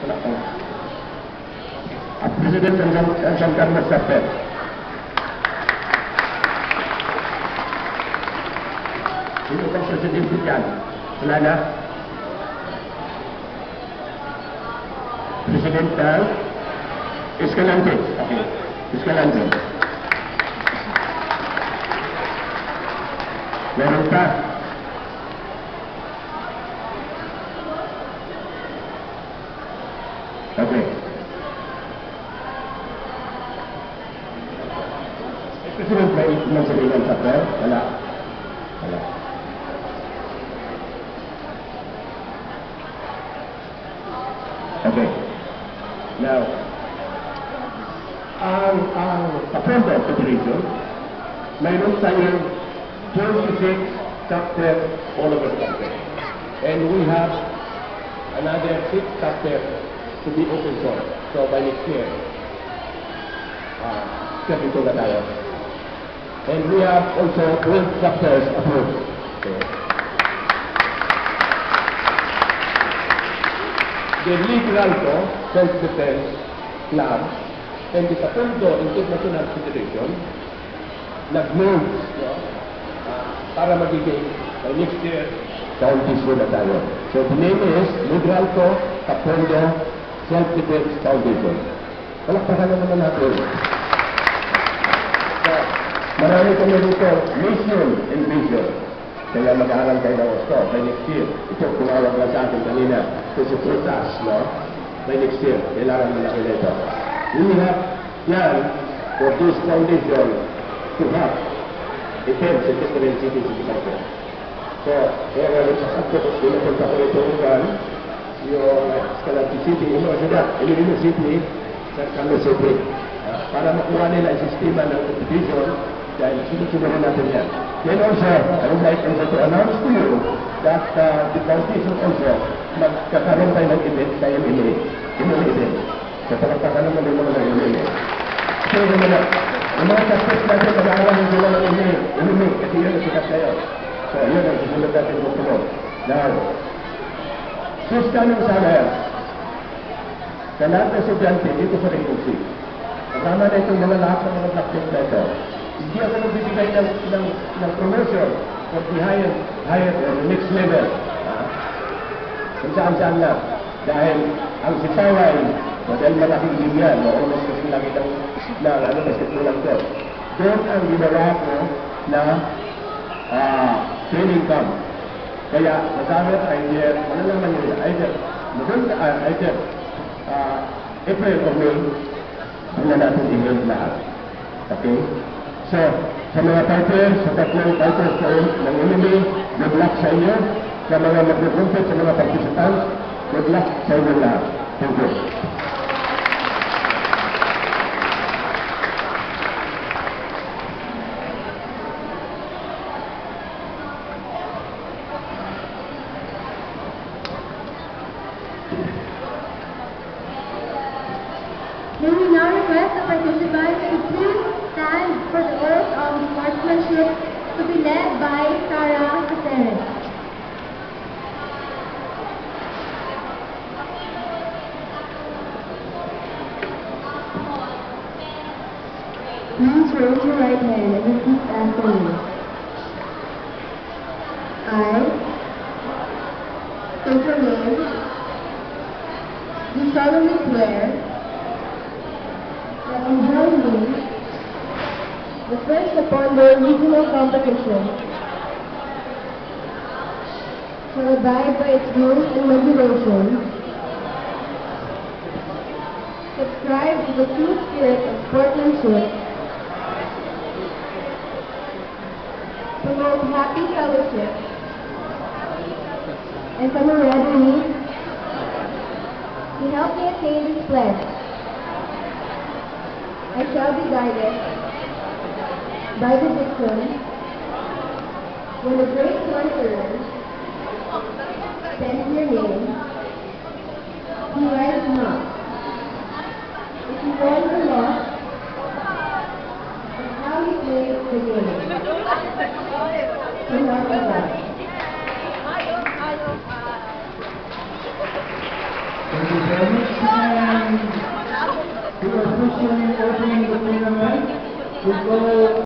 Wala ko. At President ng San Carlos Chapter. Sino pang presidente dyan? Wala na? Presidente Escalante. Okay. Escalante. Meron pa? Okay. President may ng sabihin sa prayer? Wala. Wala. Okay. Now, ang Approval Federation, mayroon tayong 26 chapter all over the country. And we have another 6 chapters to be open source. So by next year, dito na tayo. And we have also 12 chapters approved. So, the Legal Self-Defense Club and the Taekwondo International Federation nag-move para magiging next year foundation na tayo. So the name is Legalco Taekwondo Self-Defense Foundation. Palakpakan naman natin. So, marami kami dito mission and vision. Kaya mag-aaral kayo ng gusto. By next year, ito kumawag lang sa akin kanina. Ito si Frutas, no? By next year, kailangan malaki na ito. We have yan for this foundation to have events in different cities in the country. So, kaya nga nagsasakto ko, pinapunta ko ito yung Escalante City, Iloilo City, San Carlos City, para makuha nila ang sistema ng competition dahil sunod-sunod natin yan. Then also, I would like also to announce to you that the foundation also magkakaroon tayo ng event sa MMA. MMA event. So, palagpakan naman yung mga MMA. So, yung mga kapit natin, mag-aaral yung mga MMA. Kasi yun ang sikat kayo. So, yun ang susunod natin kung sunod. Now, sustanong sana yan. Sa lahat ng estudyante, dito sa Rainbow Six. Kasama na itong lahat ng mga practice na ito. Hindi ako magbibigay ng promotion for the higher next level. Kung saan-saan lang. Dahil ang sipaway, dahil malaking linya, almost kasi lagi ng basketball ko. Doon ang ginawa ko na training camp. Kaya, masabi either, ano naman yun, either April or May, wala natin i-mail lahat. Okay? So, sa mga fighters, sa tatlong fighters ng MMA, good luck sa inyo. Sa mga mag-compete, sa mga participants, good luck sa inyo lahat. Thank you. May we now request the participants to please stand for the oath of sportsmanship to be led by Sarah Caceres. Please raise your right hand and repeat after me. I, state your name, do solemnly swear that in joining the first Taekwondo regional competition shall abide by its rules and regulations, subscribe to the true spirit of sportsmanship, promote happy fellowship, and camaraderie to help me attain this pledge. I shall be guided by the victim when the great conqueror sends your name. He writes not. If you won or lost, it's how you play the game. So help me God. Thank you very much. we are officially opening the tournament. We go